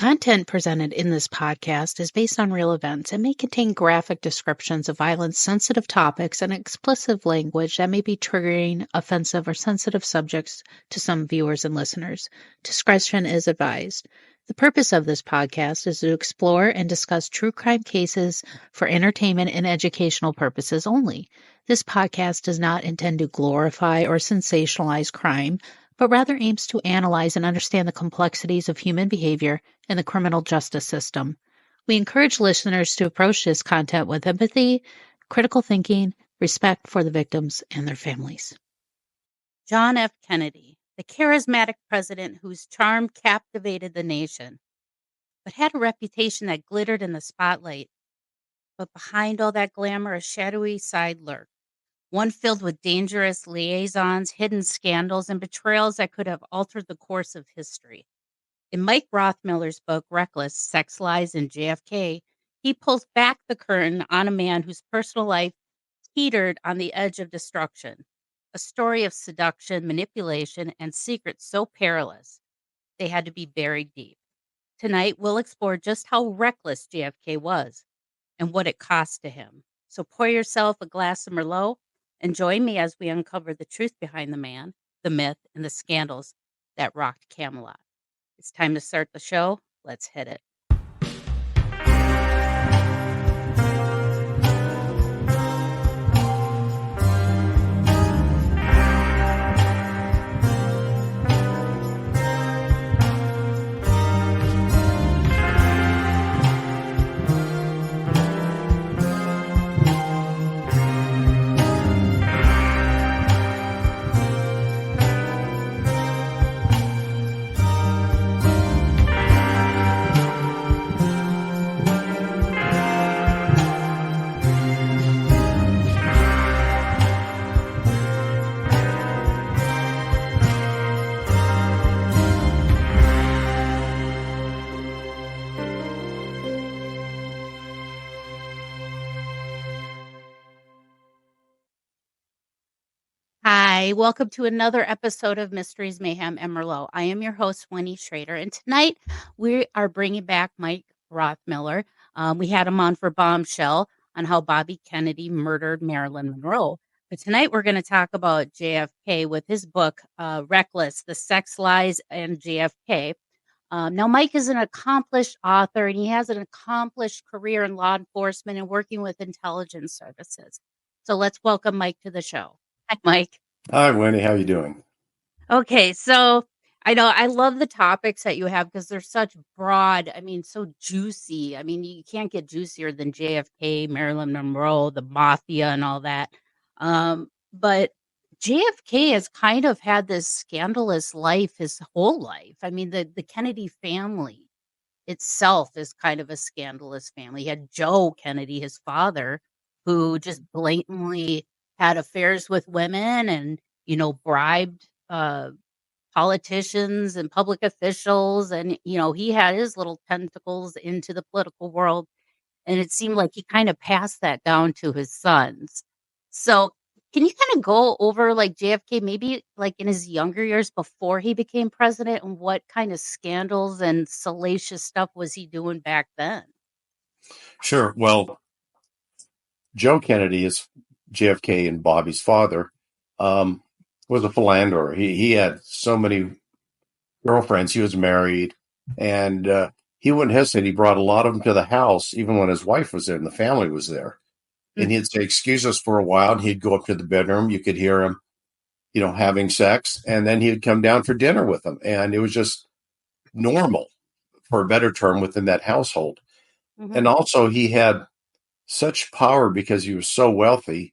content presented in this podcast is based on real events and may contain graphic descriptions of violence, sensitive topics, and explicit language that may be triggering, offensive, or sensitive subjects to some viewers and listeners. Discretion is advised. The purpose of this podcast is to explore and discuss true crime cases for entertainment and educational purposes only. This podcast does not intend to glorify or sensationalize crime, but rather aims to analyze and understand the complexities of human behavior in the criminal justice system. We encourage listeners to approach this content with empathy, critical thinking, respect for the victims and their families. John F. Kennedy, the charismatic president whose charm captivated the nation, but had a reputation that glittered in the spotlight. But behind all that glamour, a shadowy side lurked. One filled with dangerous liaisons, hidden scandals, and betrayals that could have altered the course of history. In Mike Rothmiller's book, Reckless, Sex, Lies, and JFK, he pulls back the curtain on a man whose personal life teetered on the edge of destruction. A story of seduction, manipulation, and secrets so perilous they had to be buried deep. Tonight, we'll explore just how reckless JFK was and what it cost to him. So pour yourself a glass of Merlot and join me as we uncover the truth behind the man, the myth, and the scandals that rocked Camelot. It's time to start the show. Let's hit it. Hi, welcome to another episode of Mysteries, Mayhem, and Merlot. I am your host, Winnie Schrader, and tonight we are bringing back Mike Rothmiller. We had him on for Bombshell on how Bobby Kennedy murdered Marilyn Monroe. But tonight we're going to talk about JFK with his book, Reckless, The Sex, Lies, and JFK. Now, Mike is an accomplished author, and he has an accomplished career in law enforcement and working with intelligence services. So let's welcome Mike to the show. Hi, Mike. Hi, Winnie. How you doing? Okay, so I know I love the topics that you have because they're such broad, so juicy. You can't get juicier than JFK, Marilyn Monroe, the mafia, and all that. But JFK has kind of had this scandalous life his whole life. The Kennedy family itself is kind of a scandalous family. He had Joe Kennedy, his father, who just blatantly had affairs with women and, bribed politicians and public officials. And, he had his little tentacles into the political world. And it seemed like he kind of passed that down to his sons. So can you kind of go over like JFK, maybe like in his younger years before he became president, and what kind of scandals and salacious stuff was he doing back then? Sure. Well, Joe Kennedy is JFK and Bobby's father, was a philanderer. He had so many girlfriends. He was married, and he wouldn't hesitate. He brought a lot of them to the house, even when his wife was there and the family was there. And he'd say, "Excuse us for a while." And he'd go up to the bedroom. You could hear him, having sex. And then he'd come down for dinner with them. And it was just normal, for a better term, within that household. Mm-hmm. And also he had such power because he was so wealthy.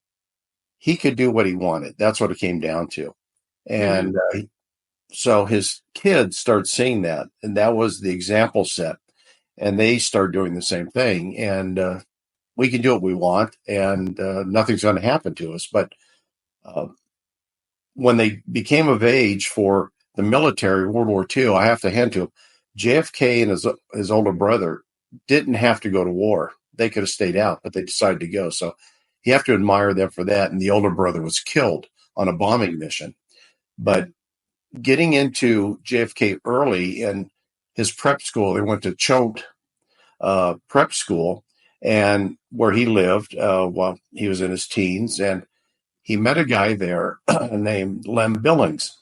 He could do what he wanted. That's what it came down to. And so his kids started seeing that. And that was the example set. And they started doing the same thing. And we can do what we want, and nothing's going to happen to us. But when they became of age for the military, World War II, I have to hand to him, JFK and his older brother didn't have to go to war. They could have stayed out, but they decided to go. So you have to admire them for that. And the older brother was killed on a bombing mission. But getting into JFK early, and his prep school. He went to Choate prep school, and where he lived while he was in his teens, and he met a guy there named Lem Billings,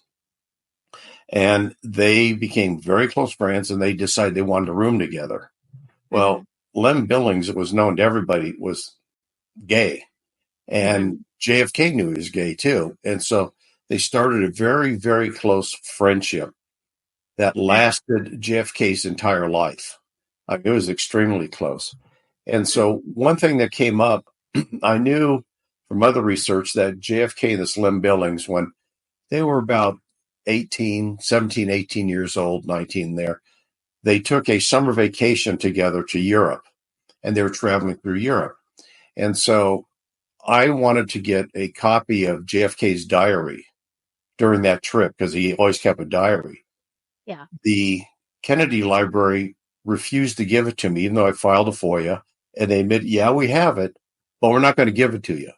and they became very close friends, and they decided they wanted to room together. Well, Lem Billings, it was known to everybody, was gay, and JFK knew he was gay too, and so they started a very, very close friendship that lasted JFK's entire life. I mean, it was extremely close. And so one thing that came up, I knew from other research that JFK and this Lem Billings, when they were about 17, 18 years old, 19 there, they took a summer vacation together to Europe, and they were traveling through Europe. And so I wanted to get a copy of JFK's diary during that trip because he always kept a diary. Yeah. The Kennedy Library refused to give it to me, even though I filed a FOIA, and they admit, yeah, we have it, but we're not going to give it to you.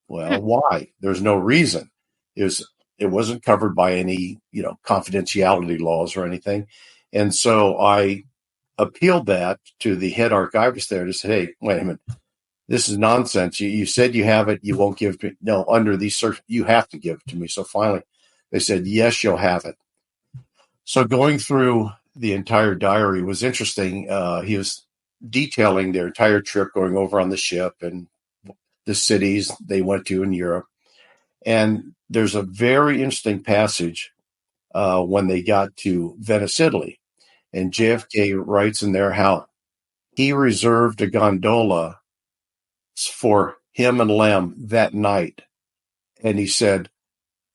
Well, why? There's no reason. It wasn't covered by any, confidentiality laws or anything. And so I appealed that to the head archivist there to say, hey, wait a minute, this is nonsense. You said you have it. You won't give it to me. No, under these search, you have to give it to me. So finally they said, yes, you'll have it. So going through the entire diary was interesting. He was detailing their entire trip going over on the ship and the cities they went to in Europe. And there's a very interesting passage when they got to Venice, Italy. And JFK writes in there how he reserved a gondola for him and Lem that night. And he said,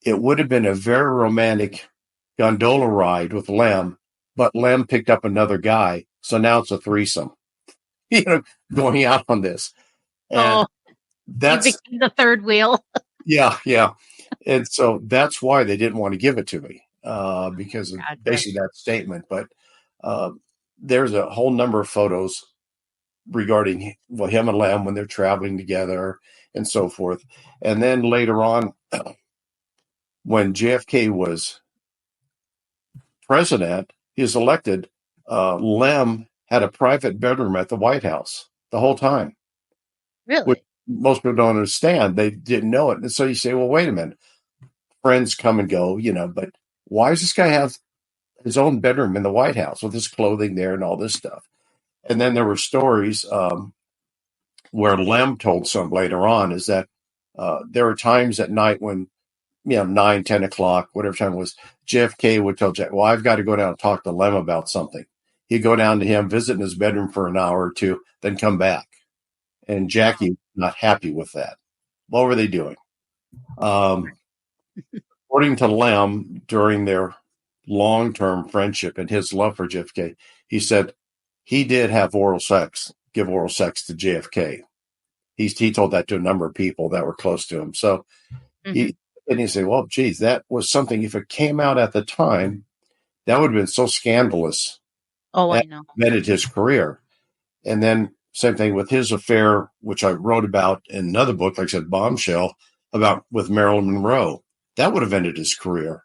it would have been a very romantic gondola ride with Lem, but Lem picked up another guy. So now it's a threesome, going out on this. And that's he became the third wheel. Yeah. And so that's why they didn't want to give it to me, because of basically that statement. But there's a whole number of photos regarding him and Lem when they're traveling together and so forth. And then later on, when JFK was president, he was elected, Lem had a private bedroom at the White House the whole time. Really? Which most people don't understand. They didn't know it. And so you say, well, wait a minute. Friends come and go, but why does this guy have his own bedroom in the White House with his clothing there and all this stuff? And then there were stories where Lem told some later on is that there were times at night when, 9, 10 o'clock, whatever time it was, JFK would tell Jack, well, I've got to go down and talk to Lem about something. He'd go down to him, visit in his bedroom for an hour or two, then come back. And Jackie was not happy with that. What were they doing? According to Lem, during their long-term friendship and his love for JFK, he said he did give oral sex to JFK. He told that to a number of people that were close to him. So he said, well, geez, that was something, if it came out at the time, that would have been so scandalous. Oh, I know. Ended his career. And then same thing with his affair, which I wrote about in another book, like I said, Bombshell, with Marilyn Monroe. That would have ended his career.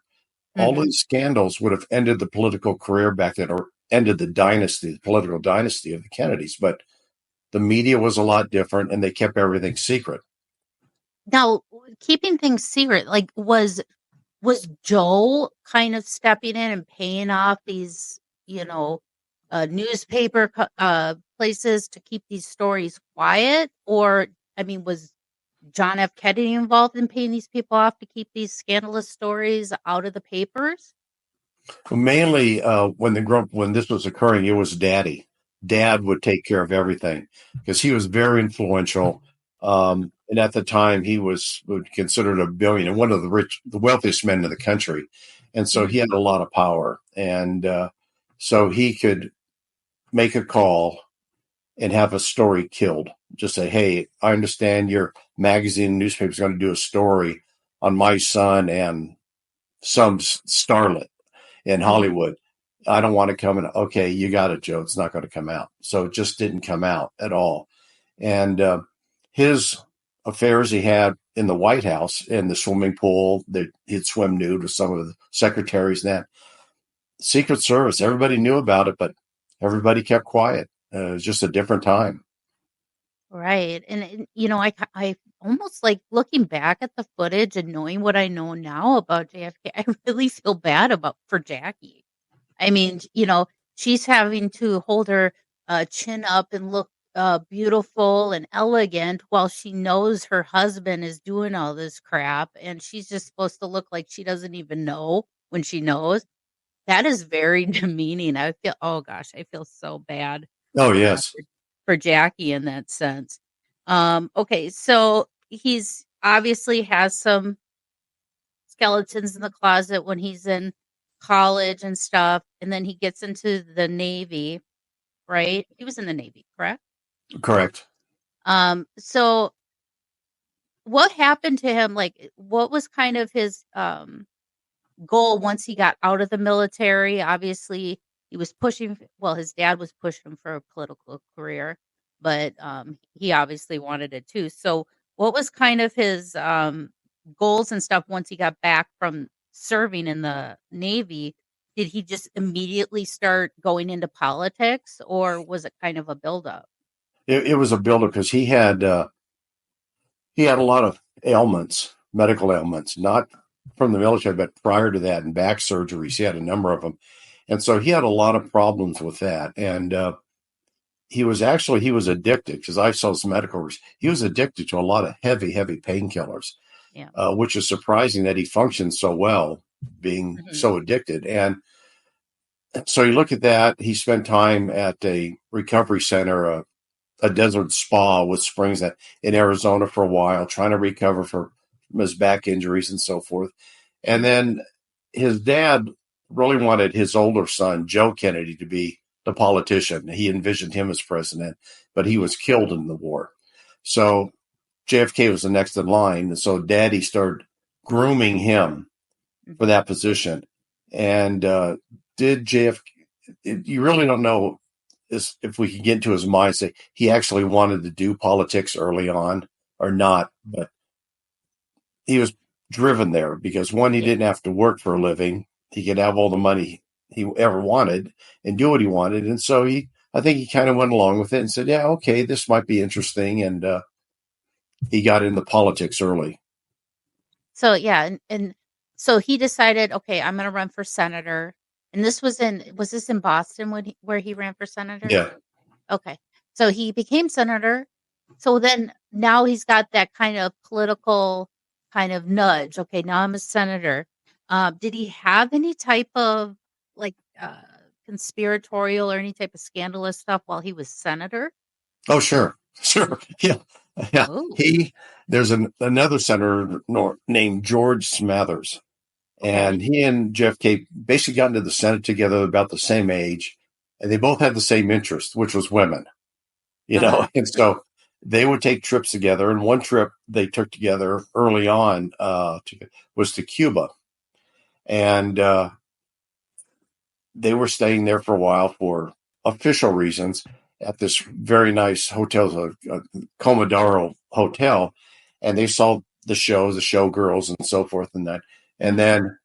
All of these scandals would have ended the political career back then, or ended the political dynasty of the Kennedys. But the media was a lot different, and they kept everything secret. Now, keeping things secret, like was Joe kind of stepping in and paying off these, newspaper places to keep these stories quiet? Or, was John F. Kennedy involved in paying these people off to keep these scandalous stories out of the papers? Well, mainly when this was occurring, it was Daddy. Dad would take care of everything because he was very influential. And at the time, he was considered a billionaire, one of the wealthiest men in the country. And so he had a lot of power. And so he could make a call and have a story killed. Just say, hey, I understand your magazine newspaper is going to do a story on my son and some starlet in Hollywood. I don't want to come in. Okay, you got it, Joe. It's not going to come out. So it just didn't come out at all. And his affairs he had in the White House, in the swimming pool, that he'd swim nude with some of the secretaries and that. Secret Service, everybody knew about it, but everybody kept quiet. It was just a different time. Right. And I almost like looking back at the footage and knowing what I know now about JFK, I really feel bad for Jackie. I mean, she's having to hold her chin up and look beautiful and elegant while she knows her husband is doing all this crap. And she's just supposed to look like she doesn't even know when she knows. That is very demeaning. Oh gosh, I feel so bad Oh, uh, yes. for, for Jackie in that sense. Okay, so he's obviously has some skeletons in the closet when he's in college and stuff, and then he gets into the Navy, right? He was in the Navy, correct? Correct. So what happened to him? Like, what was kind of his goal once he got out of the military? Obviously, he was his dad was pushing him for a political career, but he obviously wanted it too. So, what was kind of his goals and stuff once he got back from serving in the Navy? Did he just immediately start going into politics, or was it kind of a buildup? It was a buildup because he had a lot of ailments, medical ailments, not from the military, but prior to that, and back surgeries. He had a number of them, and so he had a lot of problems with that. And he was addicted, because I saw some medical. He was addicted to a lot of heavy painkillers, Yeah. which is surprising that he functioned so well, being Mhm. so addicted. And so you look at that. He spent time at a recovery center, a desert spa with springs in Arizona for a while, trying to recover from his back injuries and so forth. And then his dad really wanted his older son, Joe Kennedy, to be the politician. He envisioned him as president, but he was killed in the war. So JFK was the next in line. And so daddy started grooming him for that position. And did JFK, you really don't know if we can get into his mind, say he actually wanted to do politics early on or not, but he was driven there because one, he Yeah. didn't have to work for a living. He could have all the money he ever wanted and do what he wanted. And so I think he kind of went along with it and said, yeah, okay, this might be interesting. And he got into politics early. So yeah, and so he decided, okay, I'm going to run for senator. And was this in Boston where he ran for senator? Yeah. Okay. So he became senator. So then now he's got that kind of political kind of nudge. Okay, now I'm a senator. Did he have any type of like conspiratorial or any type of scandalous stuff while he was senator? Oh, sure. Sure. Yeah. Yeah. Oh, There's another senator named George Smathers. okay. And he and JFK basically got into the Senate together about the same age. And they both had the same interest, which was women, Uh-huh. And so they would take trips together. And one trip they took together early on was to Cuba. And they were staying there for a while for official reasons at this very nice hotel, a Comodoro Hotel. And they saw the shows, the showgirls and so forth and that. And then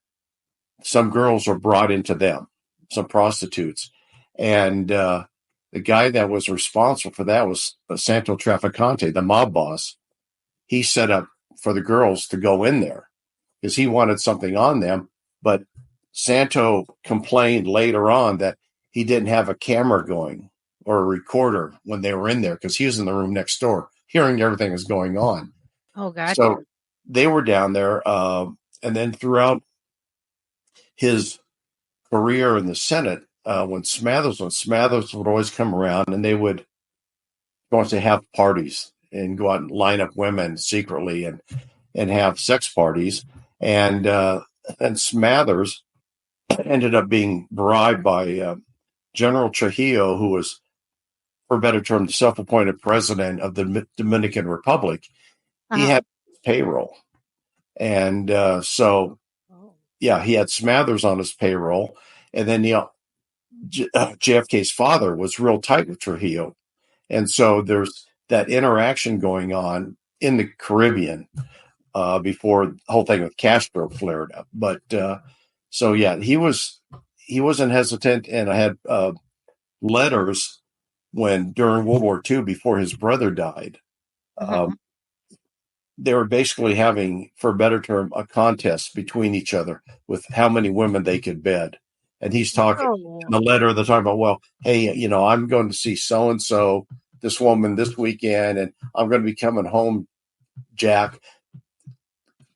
some girls were brought into them, some prostitutes. And the guy that was responsible for that was Santo Trafficante, the mob boss. He set up for the girls to go in there because he wanted something on them. But Santo complained later on that he didn't have a camera going or a recorder when they were in there because he was in the room next door hearing everything was going on. Oh, So gotcha. they were down there. And then throughout his career in the Senate, when Smathers would always come around and they would go out to have parties and go out and line up women secretly and have sex parties. And Smathers ended up being bribed by General Trujillo, who was, for a better term, the self-appointed president of the Dominican Republic. He Uh-huh. had payroll. And so, Oh. yeah, he had Smathers on his payroll. And then JFK's father was real tight with Trujillo. And so there's that interaction going on in the Caribbean before the whole thing with Castro flared up. But so, yeah, he was he wasn't hesitant, and I had letters when during World War II, before his brother died. Mhm. They were basically having, for a better term, a contest between each other with how many women they could bed. And he's talking in Oh. the letter, they're talking about, well, hey, I'm going to see so and so, this woman this weekend, and I'm going to be coming home, Jack.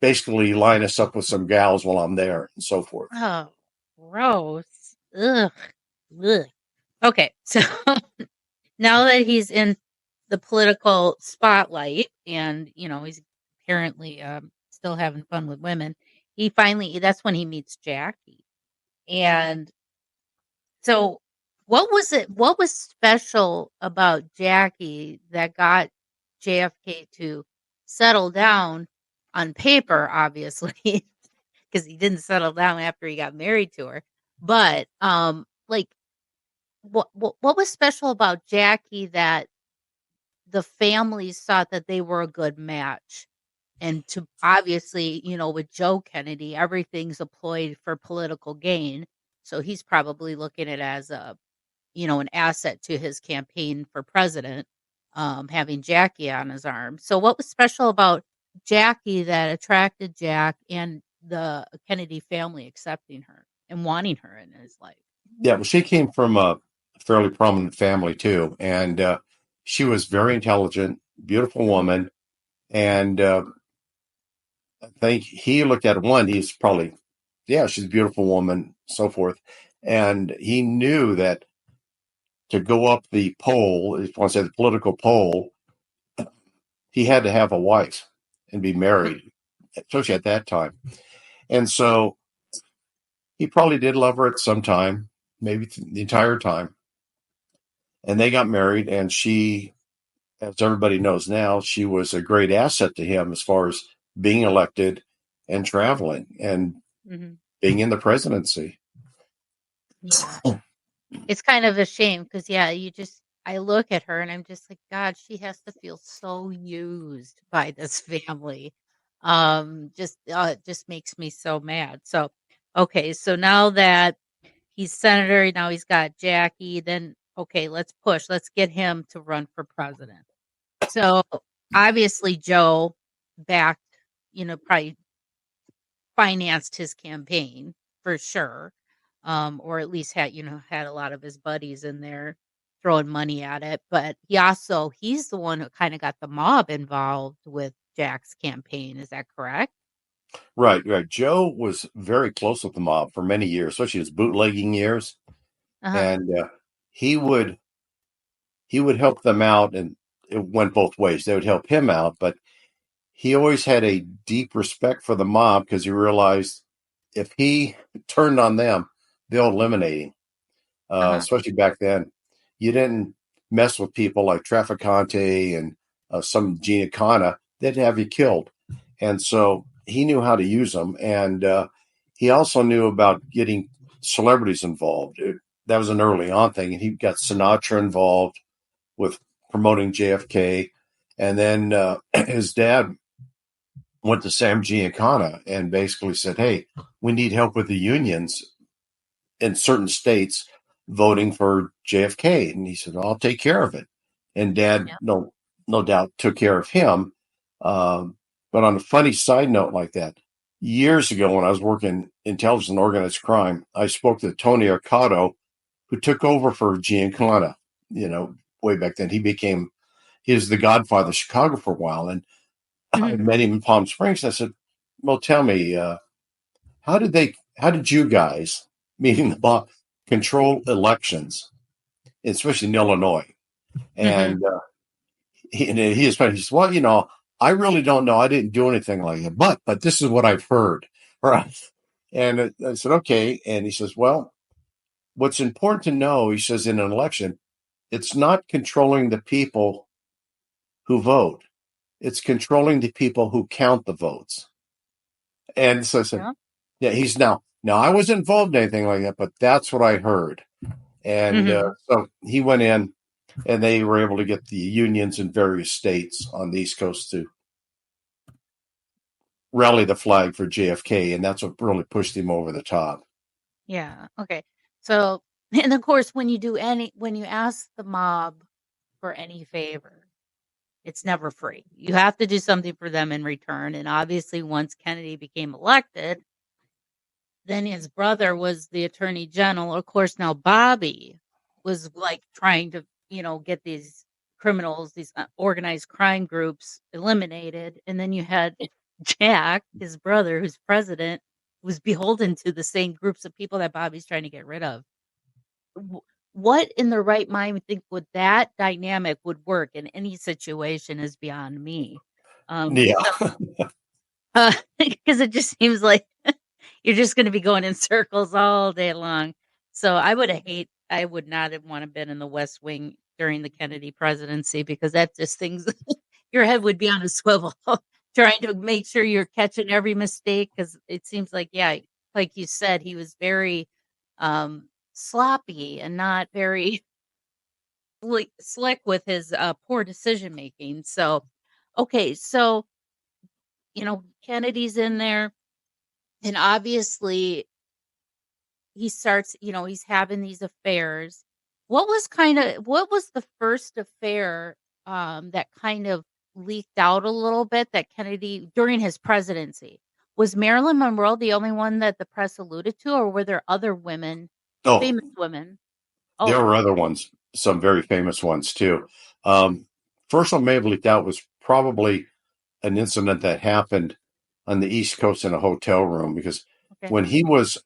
Basically, line us up with some gals while I'm there, and so forth. Oh, gross. Ugh. Ugh. Okay, so now that he's in the political spotlight and, he's apparently still having fun with women, that's when he meets Jackie. And so what was special about Jackie that got JFK to settle down on paper, obviously, because he didn't settle down after he got married to her. But like what was special about Jackie that the families thought that they were a good match? And to obviously, with Joe Kennedy, everything's employed for political gain. So he's probably looking at it as an asset to his campaign for president, having Jackie on his arm. So what was special about Jackie that attracted Jack and the Kennedy family accepting her and wanting her in his life? Yeah, well, she came from a fairly prominent family too, and she was very intelligent, beautiful woman, and I think he looked at one. He's probably, yeah, she's a beautiful woman, so forth, and he knew that to go up the pole, if you want to say the political pole, he had to have a wife and be married, especially at that time. And so he probably did love her at some time, maybe the entire time. And they got married, and she, as everybody knows now, she was a great asset to him as far as being elected and traveling and Hmm. being in the presidency. Yeah. It's kind of a shame because, yeah, I look at her and I'm just like, God, she has to feel so used by this family. It just makes me so mad. So, okay, so now that he's senator, now he's got Jackie, then, okay, let's push. Let's get him to run for president. So, obviously, Joe backed, probably financed his campaign for sure, or at least had a lot of his buddies in there throwing money at it. But he's the one who kind of got the mob involved with Jack's campaign. Is that correct? Right, right. Joe was very close with the mob for many years, especially his bootlegging years, Uh huh. and he would he would help them out, and it went both ways. They would help him out, but he always had a deep respect for the mob because he realized if he turned on them, they'll eliminate him. Uh huh. Especially back then, you didn't mess with people like Trafficante and some Giancana. They'd have you killed. And so he knew how to use them. And he also knew about getting celebrities involved. That was an early on thing. And he got Sinatra involved with promoting JFK. And then his dad went to Sam Giancana and basically said, hey, we need help with the unions in certain states voting for JFK. And he said, I'll take care of it. And dad, Yeah. no doubt, took care of him. But on a funny side note like that, years ago when I was working intelligence and organized crime, I spoke to Tony Arcado, who took over for Giancana, way back then. He was the godfather of Chicago for a while. And I Hmm. met him in Palm Springs. And I said, well, tell me, how did you guys, meaning the mob, control elections, especially in Illinois? Hmm. And he says, well, I really don't know. I didn't do anything like that, but this is what I've heard, right? And I said, okay. And he says, well, what's important to know, he says, in an election, it's not controlling the people who vote; it's controlling the people who count the votes. And so I said, Yeah. yeah, he's now I wasn't involved in anything like that, but that's what I heard. And Hmm. so he went in, and they were able to get the unions in various states on the East Coast to rally the flag for JFK, and that's what really pushed him over the top. Yeah. Okay. So, and of course, when you ask the mob for any favor, it's never free. You have to do something for them in return. And obviously, once Kennedy became elected, then his brother was the attorney general. Of course, now Bobby was like trying to, get these criminals, these organized crime groups eliminated. And then you had Jack, his brother, who's president, was beholden to the same groups of people that Bobby's trying to get rid of. What in the right mind would think would that dynamic would work in any situation is beyond me. Yeah. Because it just seems like you're just going to be going in circles all day long. So I would not have want to been in the West Wing during the Kennedy presidency, because that just things your head would be on a swivel trying to make sure you're catching every mistake. Because it seems like, yeah, like you said, he was very sloppy and not very slick with his poor decision making. So, okay, so Kennedy's in there, and obviously he starts, he's having these affairs. What was the first affair that kind of leaked out a little bit that Kennedy during his presidency? Was Marilyn Monroe the only one that the press alluded to, or were there other women, famous women? There were other ones, some very famous ones too. First one may have leaked out was probably an incident that happened on the East Coast in a hotel room, because when he was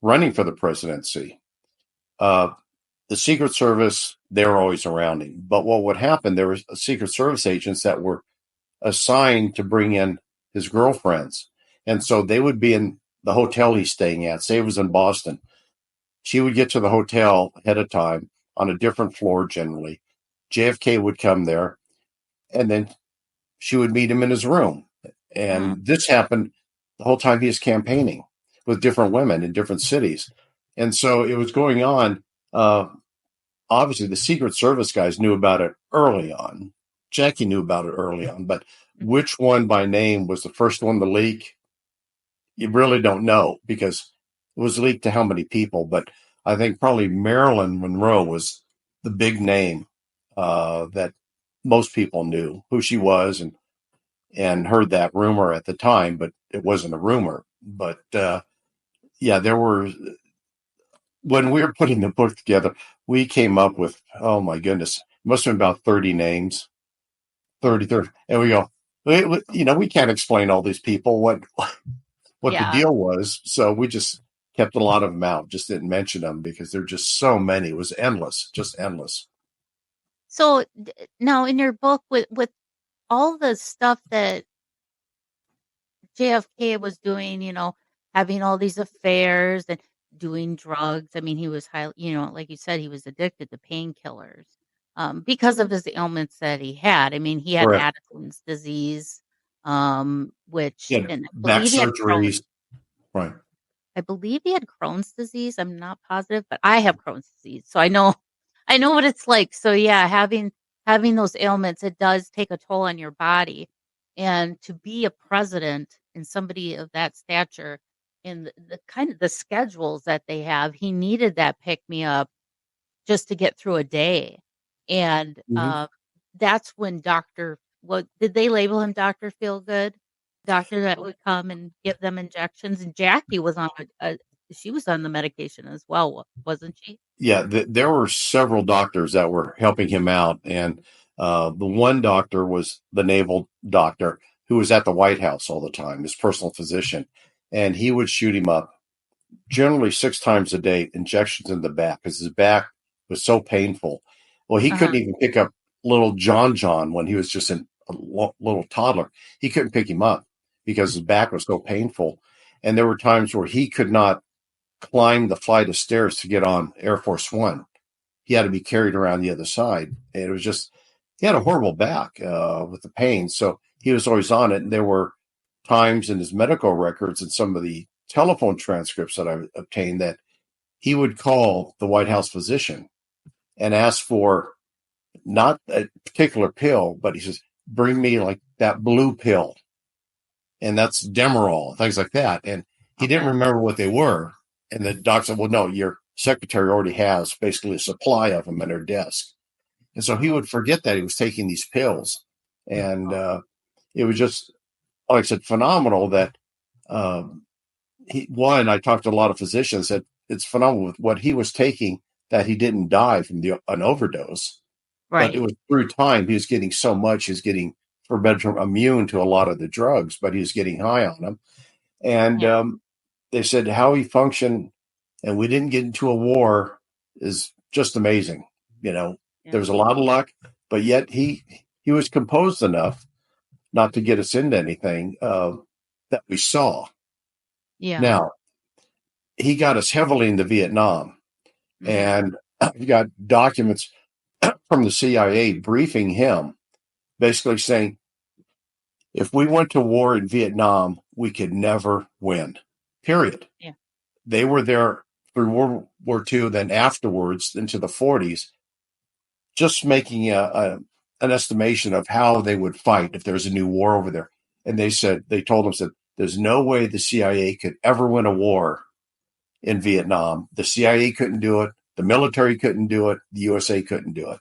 running for the presidency, the Secret Service, they were always around him. But what would happen, there were Secret Service agents that were assigned to bring in his girlfriends. And so they would be in the hotel he's staying at. Say it was in Boston. She would get to the hotel ahead of time on a different floor generally. JFK would come there, and then she would meet him in his room. And this happened the whole time he was campaigning with different women in different cities. And so it was going on. Obviously, the Secret Service guys knew about it early on. Jackie knew about it early on. But which one by name was the first one to leak? You really don't know, because it was leaked to how many people. But I think probably Marilyn Monroe was the big name that most people knew who she was, and heard that rumor at the time, but it wasn't a rumor. But there were, when we were putting the book together, we came up with, oh my goodness, it must have been about 30 names, 30. And we go, we can't explain all these people what the deal was. So we just kept a lot of them out, just didn't mention them, because there are just so many. It was endless, just endless. So now in your book, with all the stuff that JFK was doing, having all these affairs and doing drugs. I mean, he was highly, like you said, he was addicted to painkillers because of his ailments that he had. I mean, he had Addison's disease, which back surgeries. Right. I believe he had Crohn's disease. I'm not positive, but I have Crohn's disease, so I know what it's like. So yeah, having those ailments, it does take a toll on your body. And to be a president and somebody of that stature, in the kind of the schedules that they have, he needed that pick me up just to get through a day. And that's when what did they label him? Dr. Feelgood, doctor that would come and give them injections. And Jackie was on she was on the medication as well, wasn't she? Yeah, there were several doctors that were helping him out. And the one doctor was the naval doctor who was at the White House all the time, his personal physician. And he would shoot him up generally 6 times a day, injections in the back, because his back was so painful. Well, he couldn't even pick up little John when he was just a little toddler. He couldn't pick him up because his back was so painful. And there were times where he could not climb the flight of stairs to get on Air Force One. He had to be carried around the other side. And it was just, he had a horrible back with the pain. So he was always on it. And there were times in his medical records and some of the telephone transcripts that I obtained that he would call the White House physician and ask for not a particular pill, but he says, bring me like that blue pill. And that's Demerol, things like that. And he didn't remember what they were. And the doctor said, well, no, you're secretary already has basically a supply of them in her desk. And so he would forget that he was taking these pills. And it was just, like I said, phenomenal that I talked to a lot of physicians that it's phenomenal with what he was taking that he didn't die from an overdose. But it was through time, he was getting so much, he was getting, for better, immune to a lot of the drugs, but he was getting high on them. And they said how he functioned, and we didn't get into a war, is just amazing. There was a lot of luck, but yet he was composed enough not to get us into anything that we saw. Yeah. Now, he got us heavily into Vietnam, and you got documents from the CIA briefing him, basically saying, if we went to war in Vietnam, we could never win, period. Yeah. They were there through World War II, then afterwards into the 40s, just making an estimation of how they would fight if there was a new war over there. And they told us that there's no way the CIA could ever win a war in Vietnam. The CIA couldn't do it. The military couldn't do it. The USA couldn't do it.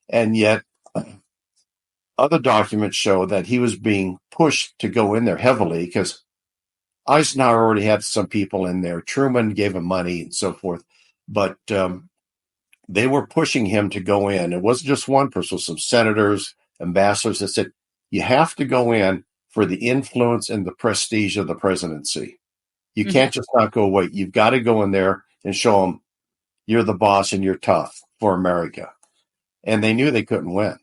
And yet other documents show that he was being pushed to go in there heavily because Eisenhower already had some people in there. Truman gave him money and so forth. But they were pushing him to go in. It wasn't just one person, it was some senators, ambassadors that said, you have to go in for the influence and the prestige of the presidency. You can't just not go away. You've got to go in there and show them you're the boss and you're tough for America. And they knew they couldn't win.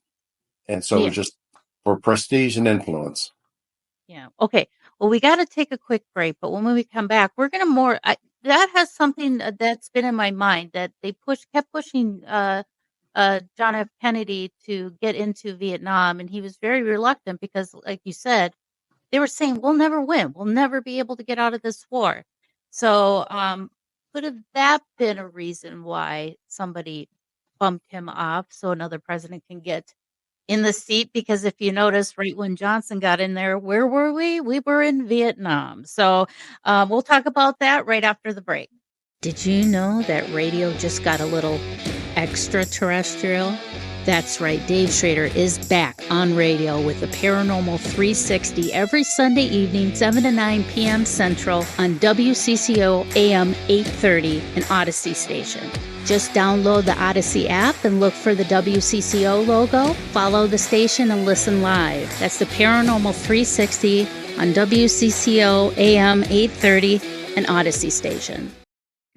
And so it was just for prestige and influence. Yeah. Okay. Well, we got to take a quick break, but when we come back, we're going to that has something that's been in my mind that they kept pushing John F. Kennedy to get into Vietnam, and he was very reluctant because, like you said, they were saying we'll never win, we'll never be able to get out of this war. So, could have that been a reason why somebody bumped him off so another president can get in the seat? Because if you notice, right when Johnson got in there, where were we? We were in Vietnam. So we'll talk about that right after the break. Did you know that radio just got a little extraterrestrial? That's right, Dave Schrader is back on radio with the Paranormal 360 every Sunday evening, 7 to 9 p.m. Central on WCCO AM 830, an Odyssey station. Just download the Odyssey app and look for the WCCO logo, follow the station, and listen live. That's the Paranormal 360 on WCCO AM 830, an Odyssey station.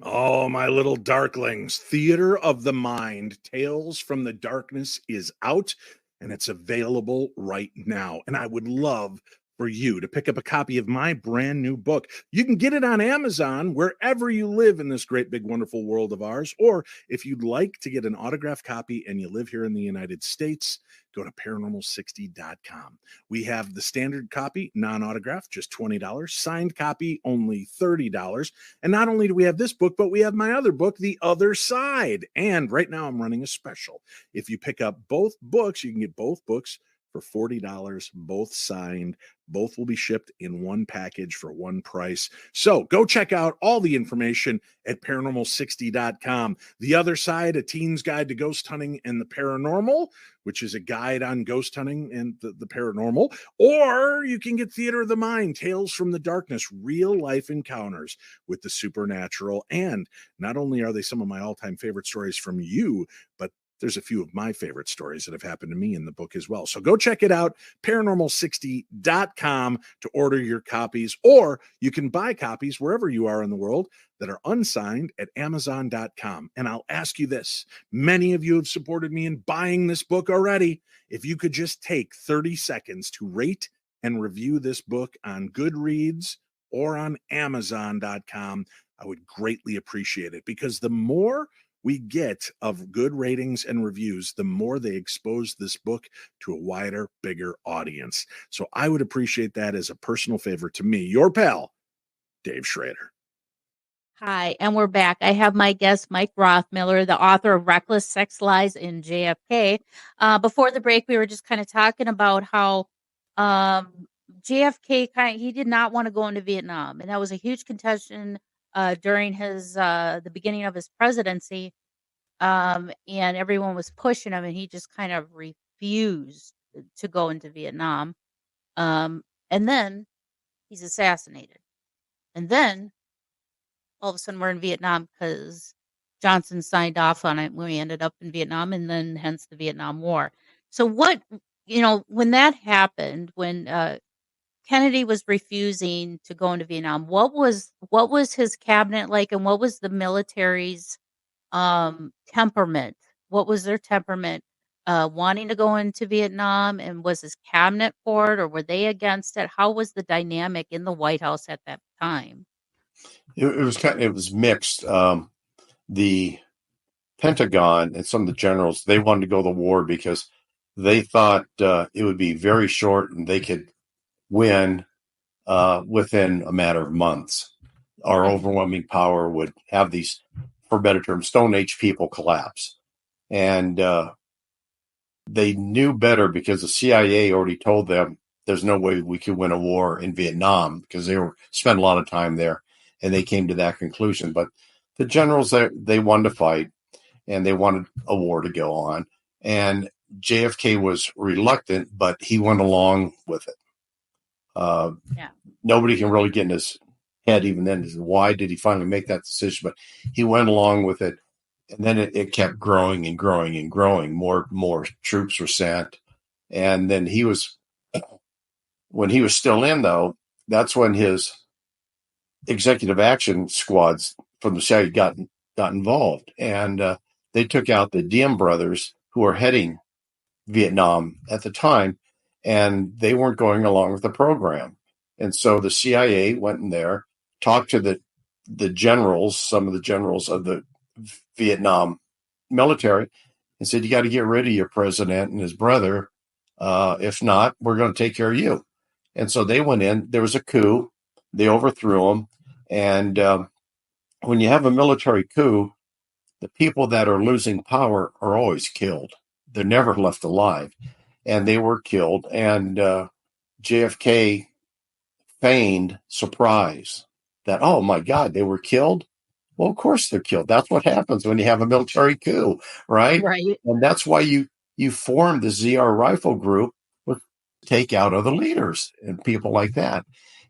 Oh, my little darklings. Theater of the Mind, Tales from the Darkness is out, and it's available right now. And I would love for you to pick up a copy of my brand new book. You can get it on Amazon wherever you live in this great, big, wonderful world of ours. Or if you'd like to get an autographed copy and you live here in the United States, go to paranormal60.com. We have the standard copy, non-autographed, just $20. Signed copy, only $30. And not only do we have this book, but we have my other book, The Other Side. And right now I'm running a special. If you pick up both books, you can get both books for $40, both signed. Both will be shipped in one package for one price. So go check out all the information at paranormal60.com. The Other Side, a teen's guide to ghost hunting and the paranormal, which is a guide on ghost hunting and the paranormal. Or you can get Theater of the Mind, Tales from the Darkness, real life encounters with the supernatural. And not only are they some of my all-time favorite stories from you, but there's a few of my favorite stories that have happened to me in the book as well. So go check it out, paranormal60.com, to order your copies, or you can buy copies wherever you are in the world that are unsigned at amazon.com. And I'll ask you this. Many of you have supported me in buying this book already. If you could just take 30 seconds to rate and review this book on Goodreads or on amazon.com, I would greatly appreciate it, because the more we get of good ratings and reviews, the more they expose this book to a wider, bigger audience. So I would appreciate that as a personal favor to me, your pal, Dave Schrader. Hi, and we're back. I have my guest, Mike Rothmiller, the author of Reckless Sex Lies in JFK. Before the break, we were just kind of talking about how JFK he did not want to go into Vietnam, and that was a huge contention during his the beginning of his presidency, and everyone was pushing him, and he just kind of refused to go into Vietnam. And then he's assassinated, and then all of a sudden we're in Vietnam because Johnson signed off on it when we ended up in Vietnam, and then hence the Vietnam War. So what, when that happened, when Kennedy was refusing to go into Vietnam, what was his cabinet like, and what was the military's temperament? What was their temperament wanting to go into Vietnam, and was his cabinet for it, or were they against it? How was the dynamic in the White House at that time? It was mixed. The Pentagon and some of the generals, they wanted to go to the war because they thought it would be very short and they could win within a matter of months. Our overwhelming power would have these, for better term, Stone Age people collapse. And they knew better because the CIA already told them there's no way we could win a war in Vietnam because they spent a lot of time there, and they came to that conclusion. But the generals, they wanted to fight, and they wanted a war to go on. And JFK was reluctant, but he went along with it. Nobody can really get in his head even then is why did he finally make that decision, but he went along with it. And then it kept growing and growing and growing. More troops were sent. And then when he was still in, though, that's when his executive action squads from the CIA got involved. And they took out the Diem brothers who were heading Vietnam at the time, and they weren't going along with the program. And so the CIA went in there, talked to the generals, some of the generals of the Vietnam military, and said, you got to get rid of your president and his brother. If not, we're going to take care of you. And so they went in. There was a coup. They overthrew him. And when you have a military coup, the people that are losing power are always killed. They're never left alive. And they were killed. And JFK feigned surprise that, oh, my God, they were killed? Well, of course they're killed. That's what happens when you have a military coup, right? Right. And that's why you formed the ZR Rifle Group with take out other leaders and people like that.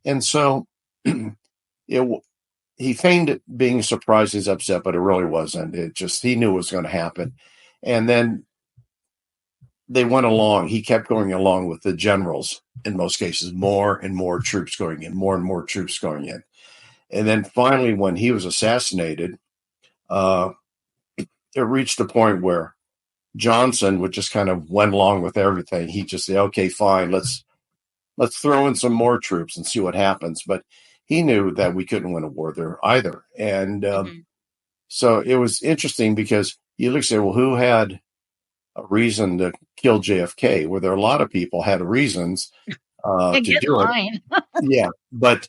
And so he feigned it being surprised he's upset, but it really wasn't. It just, he knew it was going to happen. And then they went along. He kept going along with the generals in most cases, more and more troops going in, more and more troops going in. And then finally, when he was assassinated, it reached a point where Johnson would just kind of went along with everything. He just said, okay, fine, let's throw in some more troops and see what happens. But he knew that we couldn't win a war there either. And so it was interesting because you look and say, well, who had a reason to kill JFK? Well, there are a lot of people had reasons to do it. Yeah, but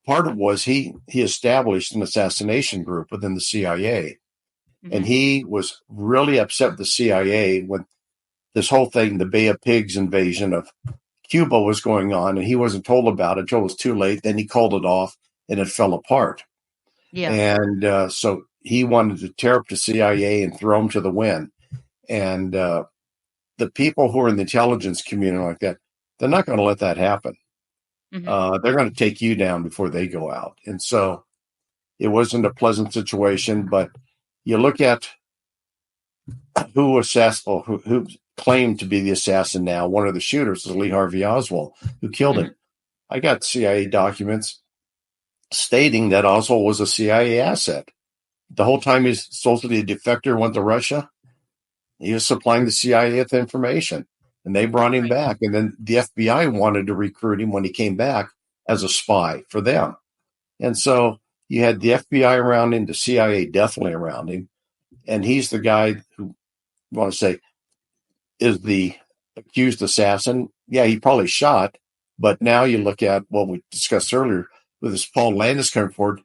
part of it was he established an assassination group within the CIA. And he was really upset with the CIA when this whole thing, the Bay of Pigs invasion of Cuba was going on, and he wasn't told about it until it was too late. Then he called it off, and it fell apart. Yeah. And so he wanted to tear up the CIA and throw them to the wind. And the people who are in the intelligence community like that, they're not going to let that happen. They're going to take you down before they go out. And so it wasn't a pleasant situation, but you look at who claimed to be the assassin now. One of the shooters is Lee Harvey Oswald, who killed him. I got CIA documents stating that Oswald was a CIA asset. The whole time he's supposedly a defector, went to Russia, he was supplying the CIA with information, and they brought him back. And then the FBI wanted to recruit him when he came back as a spy for them. And so you had the FBI around him, the CIA definitely around him. And he's the guy who, I want to say, is the accused assassin. Yeah, he probably shot. But now you look at what we discussed earlier with this Paul Landis coming forward.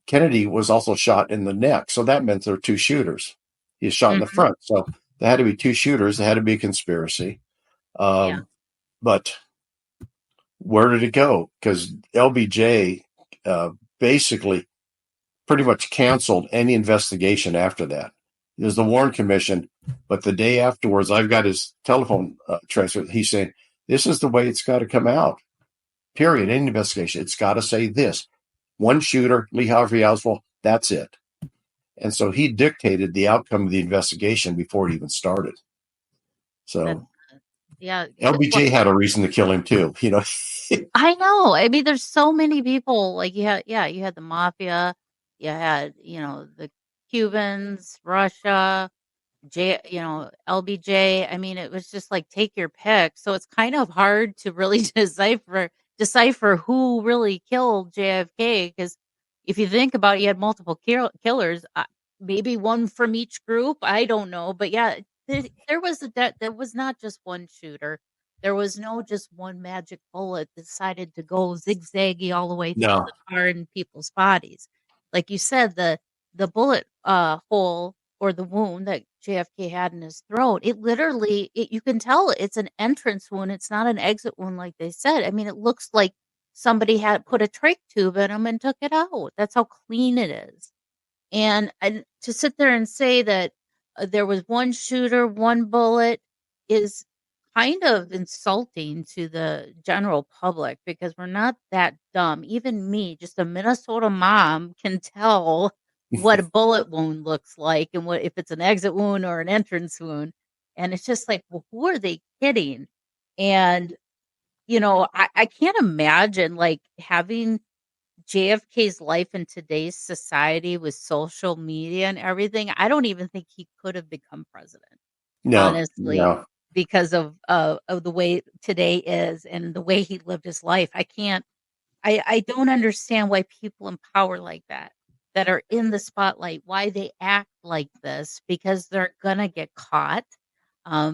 Kennedy was also shot in the neck. So that meant there were two shooters. He was shot in the front. So there had to be two shooters. There had to be a conspiracy. But where did it go? Because LBJ basically pretty much canceled any investigation after that. It was the Warren Commission, but the day afterwards, I've got his telephone transfer. He's saying, this is the way it's got to come out, period. Any investigation, it's got to say this. One shooter, Lee Harvey Oswald, that's it. And so he dictated the outcome of the investigation before it even started. So yeah, LBJ had a reason to kill him too, you know. I know. I mean, there's so many people. Like you had the mafia, you had, the Cubans, Russia, LBJ. I mean, it was just like take your pick. So it's kind of hard to really decipher who really killed JFK, because if you think about it, you had multiple killers, maybe one from each group. I don't know, but yeah, there was not just one shooter. There was no just one magic bullet that decided to go zigzaggy all the way through No. the car and people's bodies. Like you said, the bullet hole or the wound that JFK had in his throat, it literally, you can tell it's an entrance wound. It's not an exit wound like they said. I mean, it looks like somebody had put a trach tube in him and took it out. That's how clean it is. And to sit there and say that there was one shooter, one bullet is kind of insulting to the general public, because we're not that dumb. Even me, just a Minnesota mom, can tell what a bullet wound looks like and what if it's an exit wound or an entrance wound. And it's just like, well, who are they kidding? And I can't imagine like having JFK's life in today's society with social media and everything. I don't even think he could have become president, honestly, because of the way today is and the way he lived his life. I don't understand why people in power like that are in the spotlight, why they act like this, because they're gonna get caught.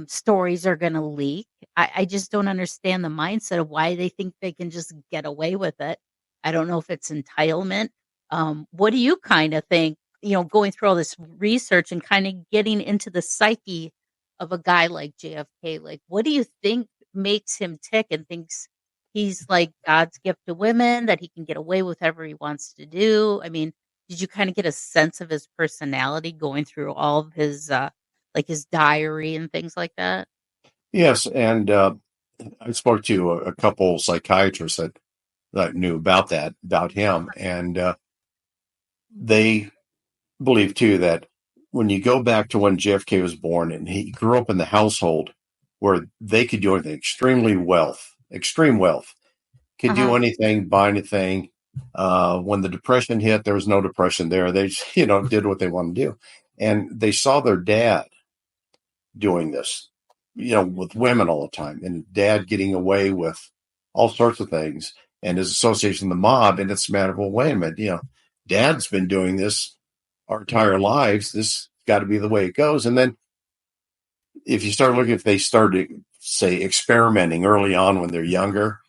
Stories are gonna leak. I just don't understand the mindset of why they think they can just get away with it. I don't know if it's entitlement. What do you kind of think, going through all this research and kind of getting into the psyche of a guy like JFK? Like, what do you think makes him tick and thinks he's like God's gift to women, that he can get away with whatever he wants to do? I mean, did you kind of get a sense of his personality going through all of his, like his diary and things like that? Yes. And I spoke to a couple psychiatrists that knew about him. And they believe too that when you go back to when JFK was born, and he grew up in the household where they could do anything, extreme wealth, could do anything, buy anything. When the Depression hit, there was no depression there. They just, did what they wanted to do. And they saw their dad doing this, with women all the time, and dad getting away with all sorts of things, and his association with the mob. And it's a matter of, well, wait a minute, dad's been doing this our entire lives. This got to be the way it goes. And then if you start looking, if they started, say, experimenting early on when they're younger,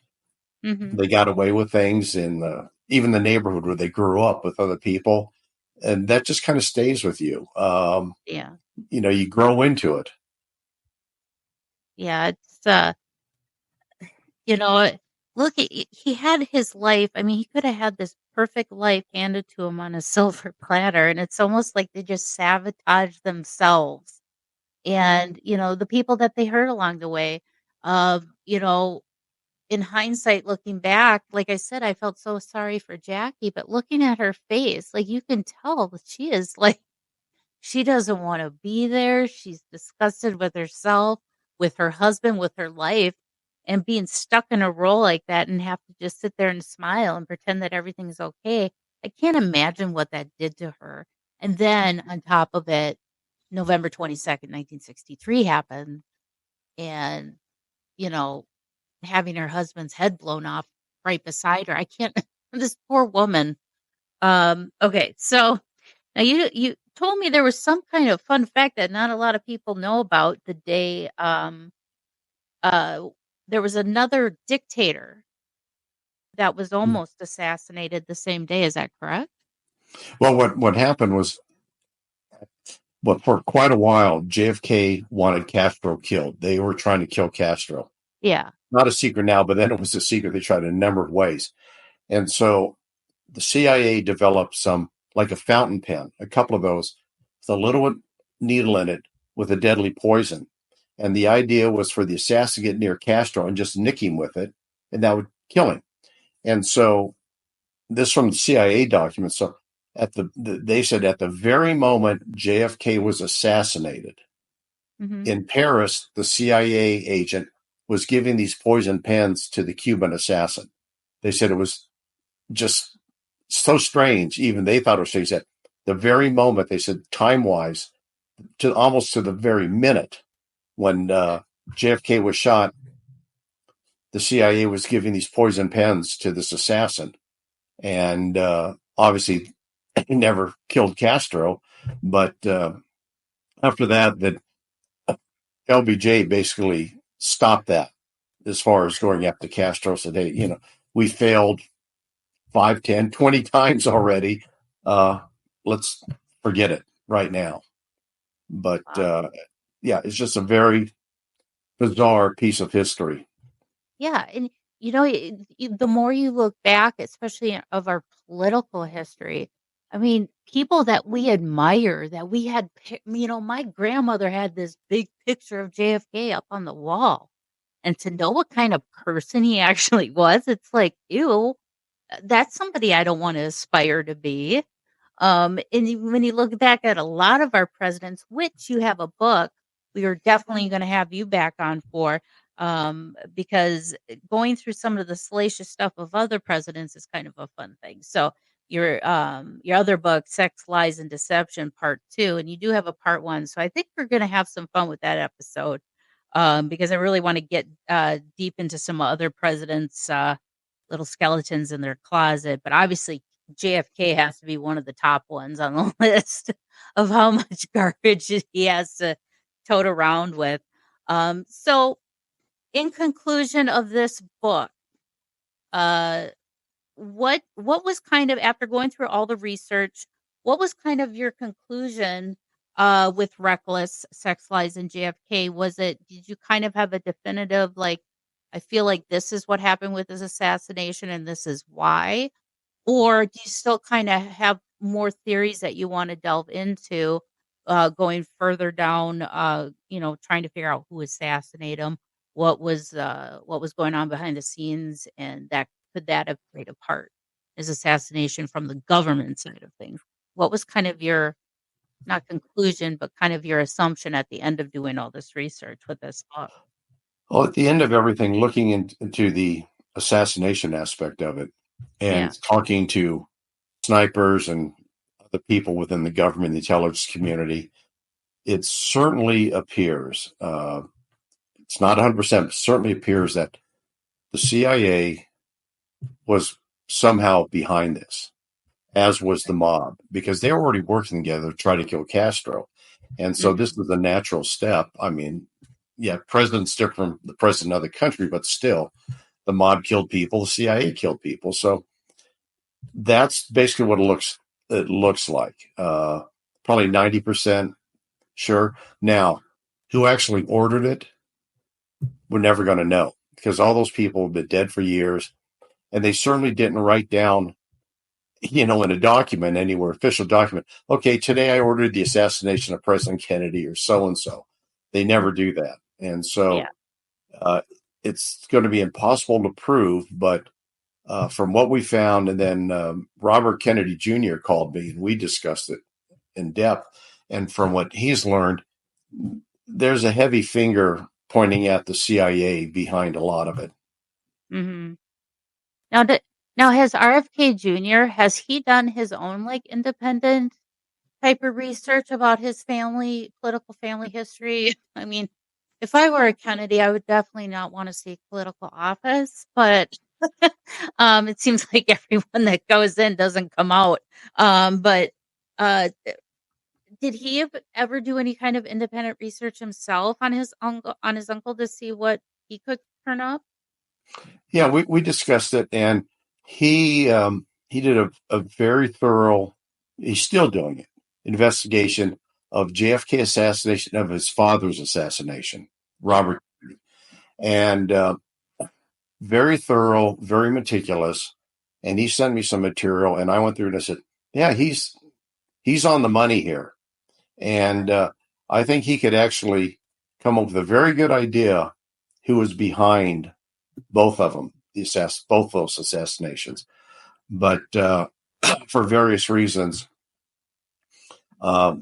they got away with things in even the neighborhood where they grew up with other people. And that just kind of stays with you. Yeah. You grow into it. Yeah. It's, look, he had his life. I mean, he could have had this perfect life handed to him on a silver platter. And it's almost like they just sabotage themselves. And, the people that they hurt along the way, in hindsight, looking back, like I said, I felt so sorry for Jackie, but looking at her face, like you can tell that she is like, she doesn't want to be there. She's disgusted with herself, with her husband, with her life, and being stuck in a role like that and have to just sit there and smile and pretend that everything's okay. I can't imagine what that did to her. And then on top of it, November 22nd, 1963 happened. And, having her husband's head blown off right beside her. I can't, this poor woman. Okay. So now you told me there was some kind of fun fact that not a lot of people know about the day. There was another dictator that was almost assassinated the same day. Is that correct? Well, what happened was, for quite a while, JFK wanted Castro killed. They were trying to kill Castro. Yeah. Not a secret now, but then it was a secret. They tried in a number of ways. And so the CIA developed some, like a fountain pen, a couple of those, with a little needle in it with a deadly poison. And the idea was for the assassin to get near Castro and just nick him with it, and that would kill him. And so this from the CIA documents. So they said at the very moment JFK was assassinated in Paris, the CIA agent was giving these poison pens to the Cuban assassin. They said it was just so strange. Even they thought it was strange that the very moment, they said time-wise, to almost to the very minute when JFK was shot, the CIA was giving these poison pens to this assassin. And obviously, he never killed Castro. But after that LBJ basically stopped that as far as going after Castro. So we failed 5, 10, 20 times already. Let's forget it right now. But it's just a very bizarre piece of history. Yeah, and the more you look back, especially of our political history, I mean, people that we admire, that we had, my grandmother had this big picture of JFK up on the wall, and to know what kind of person he actually was, it's like, ew, that's somebody I don't want to aspire to be. And when you look back at a lot of our presidents, which you have a book, we are definitely going to have you back on for, because going through some of the salacious stuff of other presidents is kind of a fun thing. So your other book, Sex, Lies, and Deception, Part 2, and you do have a Part 1. So I think we're going to have some fun with that episode, because I really want to get deep into some other presidents' little skeletons in their closet. But obviously, JFK has to be one of the top ones on the list of how much garbage he has to tote around with. So in conclusion of this book, what was kind of, after going through all the research, what was kind of your conclusion with Reckless, Sex, Lies, and JFK? Did you kind of have a definitive, like, I feel like this is what happened with his assassination and this is why? Or do you still kind of have more theories that you want to delve into, going further down, trying to figure out who assassinated him, what was going on behind the scenes, and could that have played a part, his assassination from the government side of things? What was kind of your, not conclusion, but kind of your assumption at the end of doing all this research with this book? Well, at the end of everything, looking into the assassination aspect of it, and talking to snipers and other people within the government, the intelligence community, it certainly appears, it's not 100%, but certainly appears that the CIA was somehow behind this, as was the mob, because they were already working together to try to kill Castro. And so this was a natural step. I mean, president's different from the president of the country, but still, the mob killed people, the CIA killed people. So that's basically what it looks like. Probably 90% sure. Now, who actually ordered it, we're never going to know, because all those people have been dead for years, and they certainly didn't write down, in a document anywhere, official document, okay, today I ordered the assassination of President Kennedy or so-and-so. They never do that. And so it's going to be impossible to prove, but from what we found, and then Robert Kennedy Jr. called me and we discussed it in depth. And from what he's learned, there's a heavy finger pointing at the CIA behind a lot of it. Mm-hmm. Now has RFK Jr., has he done his own like independent type of research about his political family history? I mean, if I were a Kennedy, I would definitely not want to seek political office, but it seems like everyone that goes in doesn't come out. But did he ever do any kind of independent research himself on his uncle to see what he could turn up? Yeah, we discussed it, and he did a very thorough, he's still doing it, investigation of JFK assassination, of his father's assassination, Robert, and very thorough, very meticulous. and he sent me some material, and I went through it and I said, yeah, he's on the money here. And I think he could actually come up with a very good idea who was behind both of them, both those assassinations. But for various reasons, I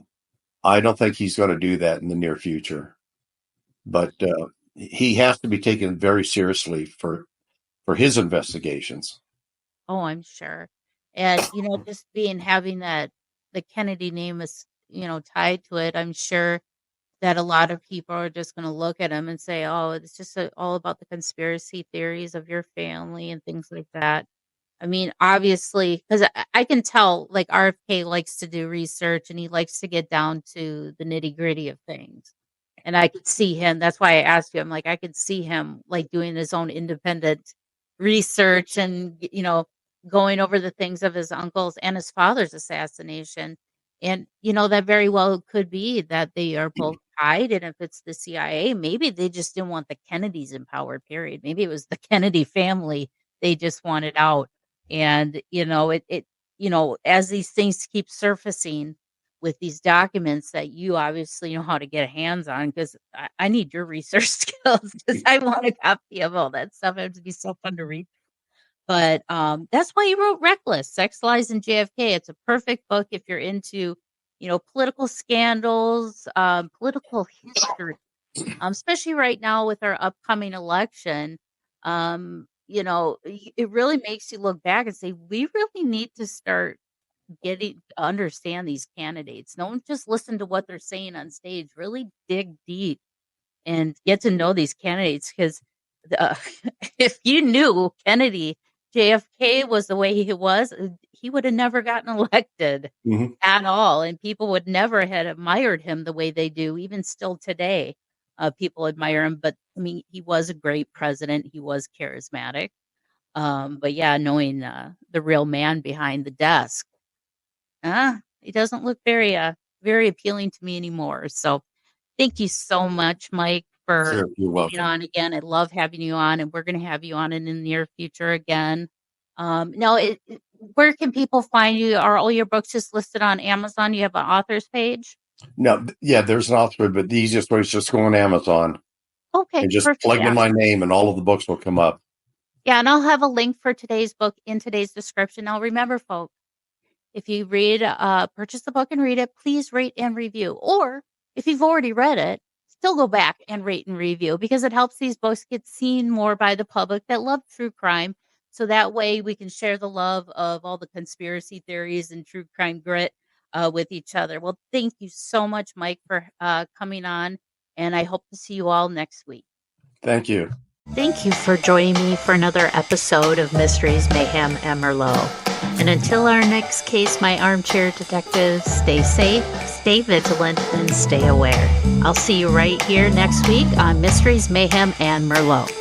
don't think he's going to do that in the near future. But he has to be taken very seriously for his investigations. Oh, I'm sure. And, just having the Kennedy name is, tied to it, I'm sure that a lot of people are just going to look at him and say, oh, it's just all about the conspiracy theories of your family and things like that. I mean, obviously, because I can tell, like, RFK likes to do research and he likes to get down to the nitty gritty of things. And I could see him. That's why I asked you. I'm like, I could see him like doing his own independent research and, going over the things of his uncle's and his father's assassination. And, that very well could be that they are both tied. And if it's the CIA, maybe they just didn't want the Kennedys in power, period. Maybe it was the Kennedy family they just wanted out. And, as these things keep surfacing with these documents that you obviously know how to get hands on, because I need your research skills because I want a copy of all that stuff. It would be so fun to read. But that's why you wrote Reckless, Sex, Lies, and JFK. It's a perfect book if you're into, political scandals, political history, especially right now with our upcoming election. It really makes you look back and say, we really need to start getting to understand these candidates. Don't just listen to what they're saying on stage. Really dig deep and get to know these candidates, because if you knew Kennedy, JFK was the way he was, he would have never gotten elected at all. And people would never have admired him the way they do, even still today. People admire him, but I mean, he was a great president. He was charismatic. But yeah, knowing the real man behind the desk, he doesn't look very appealing to me anymore. So thank you so much, Mike, for being on again. I love having you on, and we're going to have you on in the near future again. Now, where can people find you? Are all your books just listed on Amazon? You have an author's page? No, yeah, there's an author, but the easiest way is just go on Amazon. Okay, and just plug in my name, and all of the books will come up. Yeah, and I'll have a link for today's book in today's description. Now, remember, folks, if you purchase the book and read it, please rate and review. Or if you've already read it, still go back and rate and review, because it helps these books get seen more by the public that love true crime. So that way we can share the love of all the conspiracy theories and true crime grit with each other. Well, thank you so much, Mike, for coming on. And I hope to see you all next week. Thank you. Thank you for joining me for another episode of Mysteries, Mayhem, and Merlot. And until our next case, my armchair detectives, stay safe, stay vigilant, and stay aware. I'll see you right here next week on Mysteries, Mayhem, and Merlot.